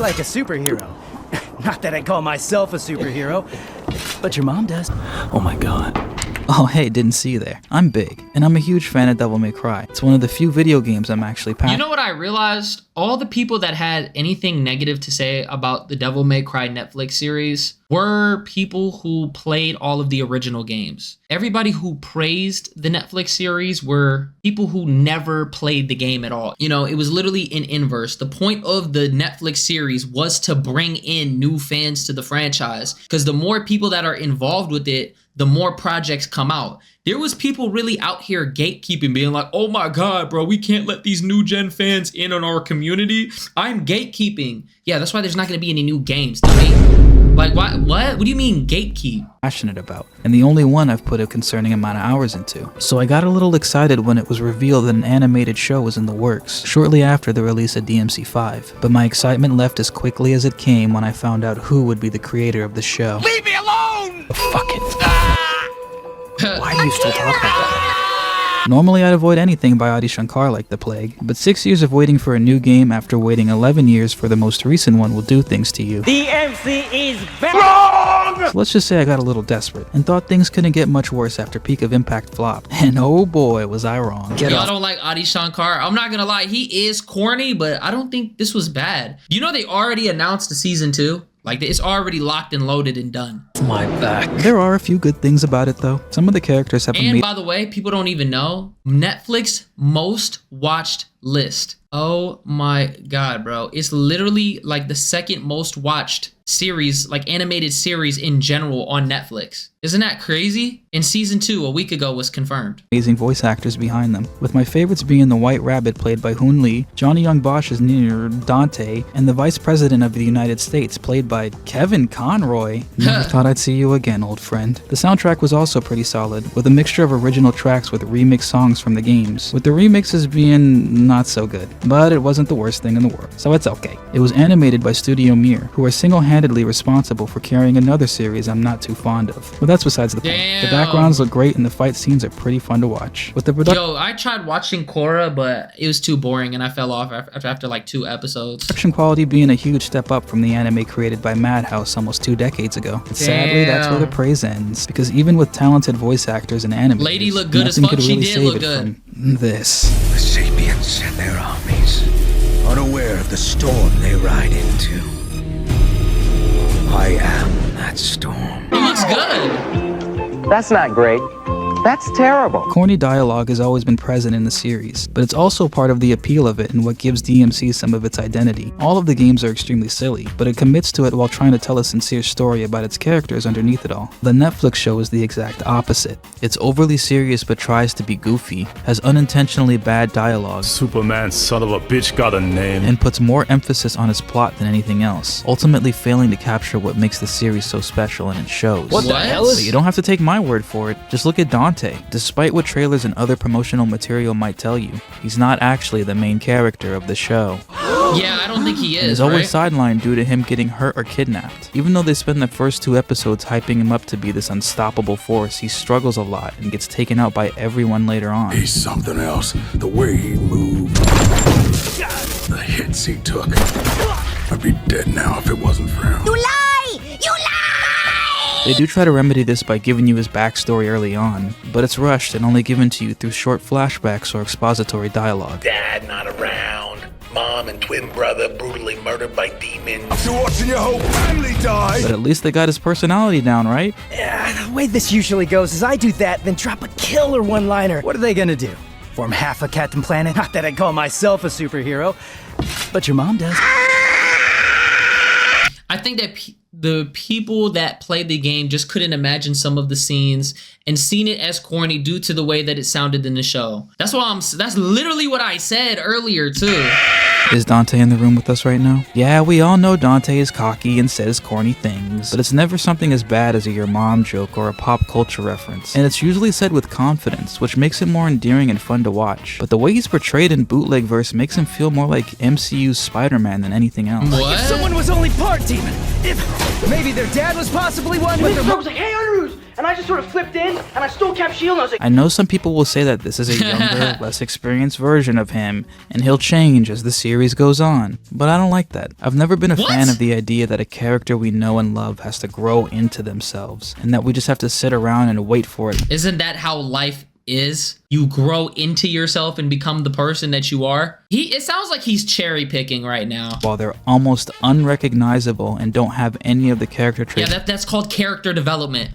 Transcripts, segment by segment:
like a superhero. Not that I call myself a superhero, but your mom does. Oh my god. Oh hey, didn't see you there. I'm Big, and I'm a huge fan of Devil May Cry. It's one of the few video games I'm actually passionate. You know what I realized? All the people that had anything negative to say about the Devil May Cry Netflix series were people who played all of the original games. Everybody who praised the Netflix series were people who never played the game at all. You know, it was literally in inverse. The point of the Netflix series was to bring in new fans to the franchise, because the more people that are involved with it, the more projects come out. There was people really out here gatekeeping, being like, oh my God, bro, we can't let these new gen fans in on our community. I'm gatekeeping. Yeah, that's why there's not gonna be any new games. Like, what? What do you mean gatekeep? Passionate about, and the only one I've put a concerning amount of hours into. So I got a little excited when it was revealed that an animated show was in the works, shortly after the release of DMC5. But my excitement left as quickly as it came when I found out who would be the creator of the show. Leave me alone! Fuck it. Why do you still talk like that? Normally I'd avoid anything by Adi Shankar like the plague, but 6 years of waiting for a new game after waiting 11 years for the most recent one will do things to you. DMC is wrong! So let's just say I got a little desperate, and thought things couldn't get much worse after Peak of Impact flopped. And oh boy, was I wrong. Y'all don't like Adi Shankar? I'm not gonna lie, he is corny, but I don't think this was bad. You know they already announced the season 2? Like, it's already locked and loaded and done. My back. There are a few good things about it though. Some of the characters have And by the way, people don't even know, Netflix most watched list. Oh my God, bro. It's literally like the second most watched series, like animated series in general on Netflix. Isn't that crazy? And season 2 a week ago was confirmed. amazing voice actors behind them, with my favorites being the White Rabbit played by Hoon Lee, Johnny Young Bosch's Nier Dante, and the Vice President of the United States played by Kevin Conroy. Never thought I'd see you again, old friend. The soundtrack was also pretty solid, with a mixture of original tracks with remix songs from the games, with the remixes being not so good, but it wasn't the worst thing in the world, so it's okay. It was animated by Studio Mir, who are single-handedly responsible for carrying another series I'm not too fond of. But that's besides the point. Damn. The backgrounds look great and the fight scenes are pretty fun to watch. With the Yo, I tried watching Korra, but it was too boring and I fell off after like 2 episodes. production quality being a huge step up from the anime created by Madhouse almost 2 decades ago. But sadly, that's where the praise ends, because even with talented voice actors and animators, Lady looked good as nothing fuck. could She really did save look it good. from this. The Sapiens and their armies, unaware of the storm they ride into. I am that storm. It looks good. That's not great. That's terrible. Corny dialogue has always been present in the series, but it's also part of the appeal of it and what gives DMC some of its identity. All of the games are extremely silly, but it commits to it while trying to tell a sincere story about its characters underneath it all. The Netflix show is the exact opposite. It's overly serious but tries to be goofy, has unintentionally bad dialogue, Superman son of a bitch got a name. and puts more emphasis on its plot than anything else, ultimately failing to capture what makes the series so special in its shows. What the hell is- But you don't have to take my word for it, just look at Dante. Despite what trailers and other promotional material might tell you, he's not actually the main character of the show. Yeah, I don't think he And is, is always right? sidelined due to him getting hurt or kidnapped. Even though they spend the first 2 episodes hyping him up to be this unstoppable force, he struggles a lot and gets taken out by everyone later on. He's something else. The way he moved, the hits he took. I'd be dead now if it wasn't for him. You lie! You lie! They do try to remedy this by giving you his backstory early on, but it's rushed and only given to you through short flashbacks or expository dialogue. Dad not around. Mom and twin brother brutally murdered by demons. After watching your whole family die. But at least they got his personality down, right? The way this usually goes is I do that, then drop a killer one-liner. What are they gonna do? Form half a Captain Planet? Not that I call myself a superhero, but your mom does. I think that the people that played the game just couldn't imagine some of the scenes and seen it as corny due to the way that it sounded in the show. That's literally what I said earlier too. Is Dante in the room with us right now? Yeah, we all know Dante is cocky and says corny things, but it's never something as bad as a your mom joke or a pop culture reference, and it's usually said with confidence, which makes it more endearing and fun to watch. But the way he's portrayed in Bootleg Verse makes him feel more like MCU's Spider-Man than anything else. What? If someone was only part demon, if maybe their dad was possibly one, but their was like, hey, Andrews, and I just sort of flipped in, and I stole Cap's shield, and I was like... I know some people will say that this is a younger, less experienced version of him, and he'll change as the series goes on. But I don't like that. I've never been a fan of the idea that a character we know and love has to grow into themselves, and that we just have to sit around and wait for it. Isn't that how life is? You grow into yourself and become the person that you are. It sounds like he's cherry picking right now. While they're almost unrecognizable and don't have any of the character traits. Yeah, that's called character development.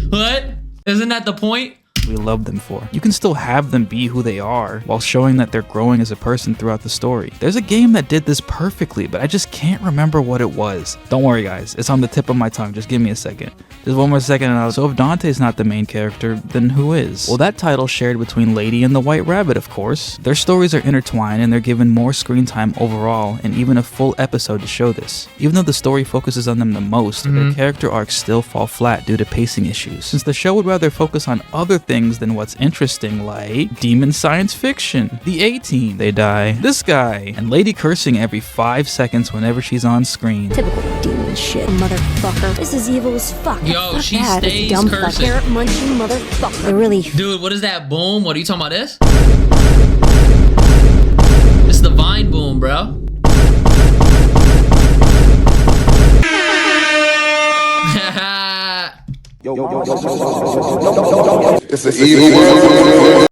What? Isn't that the point? We love them for. You can still have them be who they are while showing that they're growing as a person throughout the story. There's a game that did this perfectly, but I just can't remember what it was. Don't worry guys, it's on the tip of my tongue, just give me a second. Just one more second and so if Dante's not the main character, then who is? Well, that title's shared between Lady and the White Rabbit, of course. Their stories are intertwined and they're given more screen time overall and even a full episode to show this. Even though the story focuses on them the most, their character arcs still fall flat due to pacing issues, since the show would rather focus on other things than what's interesting, like demon science fiction, the A-Team, they die, this guy, and Lady cursing every 5 seconds whenever she's on screen. Typical demon shit, motherfucker. This is evil as fuck. Yo, she that. stays Dumb cursing. Carrot munching motherfucker. They're really... Dude, what is that boom? What are you talking about this? It's the Vine boom, bro. It's an evil world.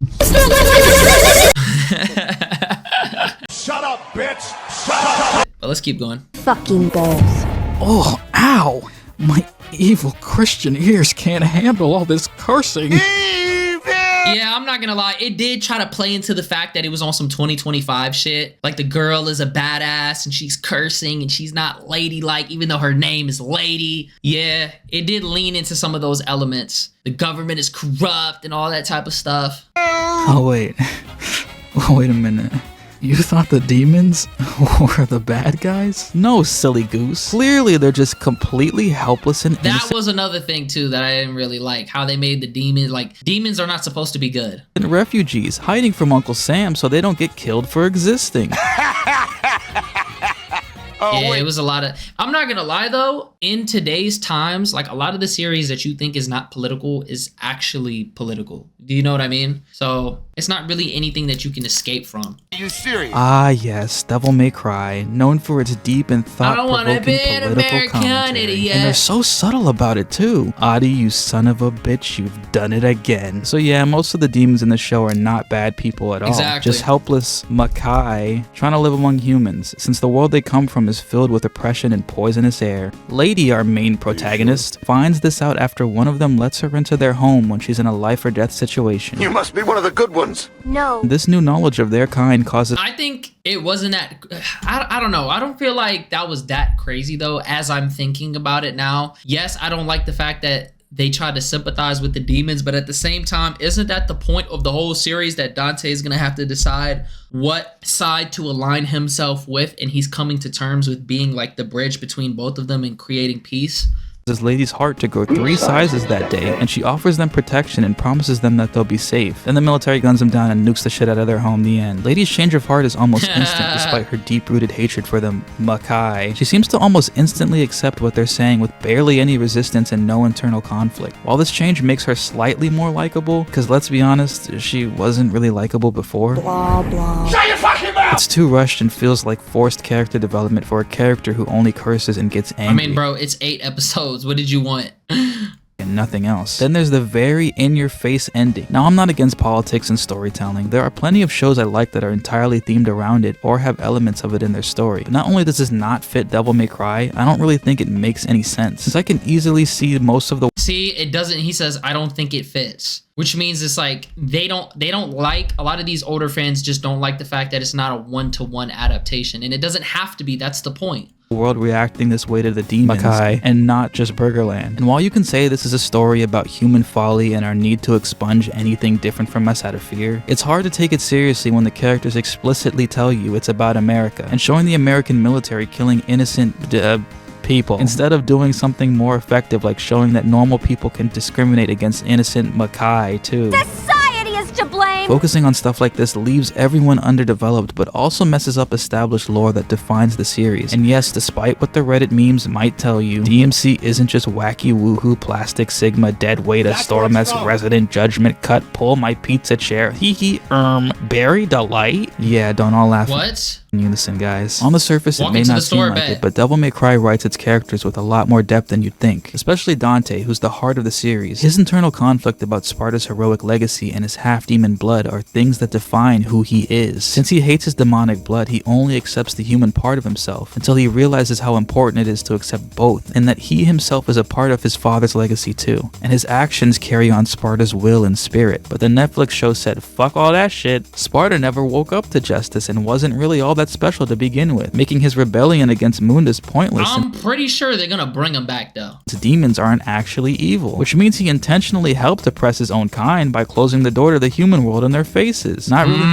Shut up, bitch! Shut up! But let's keep going. Fucking balls. Oh, ow! My evil Christian ears can't handle all this cursing. Yeah, I'm not gonna lie. It did try to play into the fact that it was on some 2025 shit. Like the girl is a badass and she's cursing and she's not ladylike, even though her name is Lady. Yeah, it did lean into some of those elements. The government is corrupt and all that type of stuff. Oh, wait. Wait a minute. You thought the demons were the bad guys? No, silly goose. Clearly, they're just completely helpless and That was another thing, too, that I didn't really like. How they made the demons, like, demons are not supposed to be good. refugees hiding from Uncle Sam so they don't get killed for existing. Yeah, it was a lot of... I'm not gonna lie, though. In today's times, like, a lot of the series that you think is not political is actually political. Do you know what I mean? So, it's not really anything that you can escape from. Are you serious? Ah, yes, Devil May Cry, known for its deep and thought-provoking political commentary. And they're so subtle about it, too. Adi, you son of a bitch, you've done it again. So yeah, most of the demons in the show are not bad people at all. Exactly. Just helpless Makai trying to live among humans, since the world they come from is filled with oppression and poisonous air. Lady, our main protagonist, finds this out after one of them lets her into their home when she's in a life or death situation. You must be one of the good ones. No. This new knowledge of their kind causes... I think it wasn't that... I don't know. I don't feel like that was that crazy, though, as I'm thinking about it now. Yes, I don't like the fact that they tried to sympathize with the demons, but at the same time, isn't that the point of the whole series, that Dante is going to have to decide what side to align himself with, and he's coming to terms with being like the bridge between both of them and creating peace? This lady's heart to grow 3 sizes that day, and she offers them protection and promises them that they'll be safe. Then the military guns them down and nukes the shit out of their home in the end. Lady's change of heart is almost instant despite her deep-rooted hatred for the Makai. She seems to almost instantly accept what they're saying with barely any resistance and no internal conflict. While this change makes her slightly more likable, because let's be honest, she wasn't really likable before. Blah, blah. Shut your fucking mouth! It's too rushed and feels like forced character development for a character who only curses and gets angry. I mean, bro, it's 8 episodes. What did you want? And nothing else. Then there's the very in-your-face ending. Now, I'm not against politics and storytelling. There are plenty of shows I like that are entirely themed around it or have elements of it in their story. But not only does this not fit Devil May Cry, I don't really think it makes any sense, since I can easily see most of the... See, it doesn't... He says, I don't think it fits. Which means it's like, they don't like... A lot of these older fans just don't like the fact that it's not a one-to-one adaptation. And it doesn't have to be. That's the point. World reacting this way to the demons Makai, and not just Burgerland. And while you can say this is a story about human folly and our need to expunge anything different from us out of fear, it's hard to take it seriously when the characters explicitly tell you it's about America and showing the American military killing innocent people, instead of doing something more effective like showing that normal people can discriminate against innocent Makai too. Society is to blame. Focusing on stuff like this leaves everyone underdeveloped, but also messes up established lore that defines the series. And yes, despite what the Reddit memes might tell you, DMC isn't just wacky woohoo, plastic sigma, dead weight, a storm s resident judgment cut, pull my pizza chair, hee berry delight. Yeah, don't all laugh. What? In unison, guys. On the surface, it may to the not seem store, like bet. it, but Devil May Cry writes its characters with a lot more depth than you'd think. Especially Dante, who's the heart of the series. His internal conflict about Sparta's heroic legacy and his half-demon blood are things that define who he is. Since he hates his demonic blood, he only accepts the human part of himself until he realizes how important it is to accept both, and that he himself is a part of his father's legacy too. And his actions carry on Sparta's will and spirit. But the Netflix show said, fuck all that shit. Sparta never woke up to justice and wasn't really all that special to begin with, making his rebellion against Mundus pointless. I'm pretty sure they're gonna bring him back though. His demons aren't actually evil, which means he intentionally helped oppress his own kind by closing the door to the human world in their faces. Not really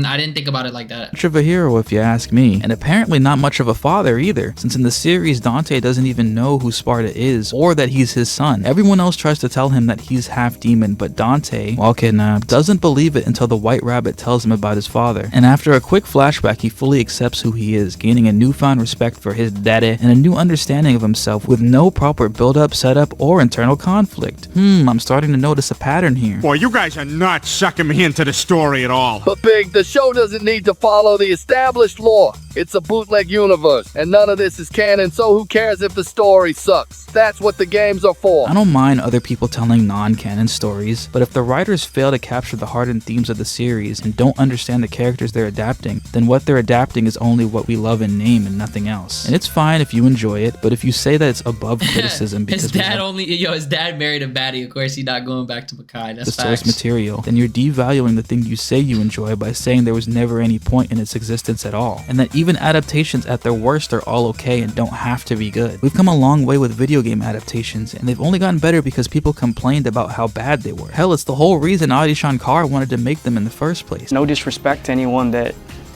I didn't think about it like that. much of a hero if you ask me, and apparently not much of a father either, since in the series Dante doesn't even know who Sparta is or that he's his son. Everyone else tries to tell him that he's half demon, but Dante, while kidnapped, doesn't believe it until the White Rabbit tells him about his father. And after a quick flashback, he fully accepts who he is, gaining a newfound respect for his daddy and a new understanding of himself with no proper build-up, setup, or internal conflict. I'm starting to notice a pattern here. Boy, you guys are not sucking me into the story at all. But Big, the show doesn't need to follow the established lore. It's a bootleg universe, and none of this is canon, so who cares if the story sucks? That's what the games are for. I don't mind other people telling non-canon stories, but if the writers fail to capture the heart and themes of the series and don't understand the characters they're adapting, then what they're adapting is only what we love in name and nothing else. And it's fine if you enjoy it, but if you say that it's above criticism because his dad married a baddie, of course he's not going back to Makai. That's the source material, then you're devaluing the thing you say you enjoy by saying there was never any point in its existence at all, and that even adaptations at their worst are all okay and don't have to be good. We've come a long way with video game adaptations, and they've only gotten better because people complained about how bad they were. Hell, it's the whole reason Adi Shankar wanted to make them in the first place. No disrespect to anyone that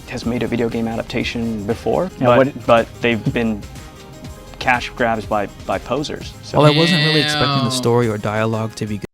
has made a video game adaptation before, but they've been cash grabs by posers. So. Well, I wasn't really expecting the story or dialogue to be good.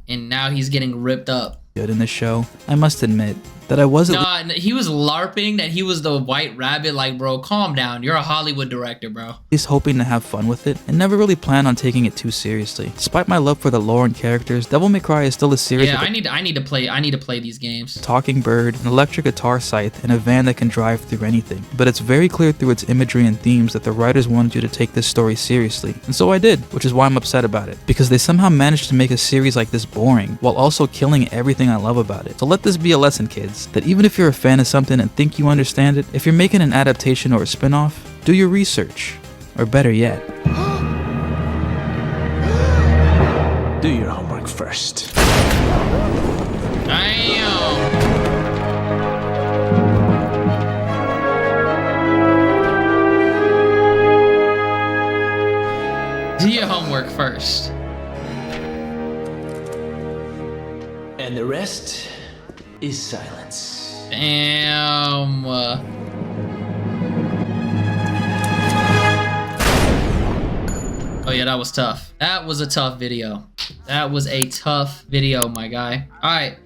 And now he's getting ripped up. In this show, I must admit that I wasn't. Nah, he was LARPing that he was the White Rabbit. Like, bro, calm down. You're a Hollywood director, bro. He's hoping to have fun with it and never really planned on taking it too seriously. Despite my love for the lore and characters, Devil May Cry is still a series. Yeah, I need to play these games. Talking bird, an electric guitar scythe, and a van that can drive through anything. But it's very clear through its imagery and themes that the writers wanted you to take this story seriously, and so I did, which is why I'm upset about it, because they somehow managed to make a series like this boring while also killing everything I love about it. So let this be a lesson, kids, that even if you're a fan of something and think you understand it, if you're making an adaptation or a spin-off, do your research. Or better yet, Do your homework first. Do your homework first. And the rest is silence. Damn. Oh yeah, that was tough. That was a tough video. That was a tough video, my guy. All right.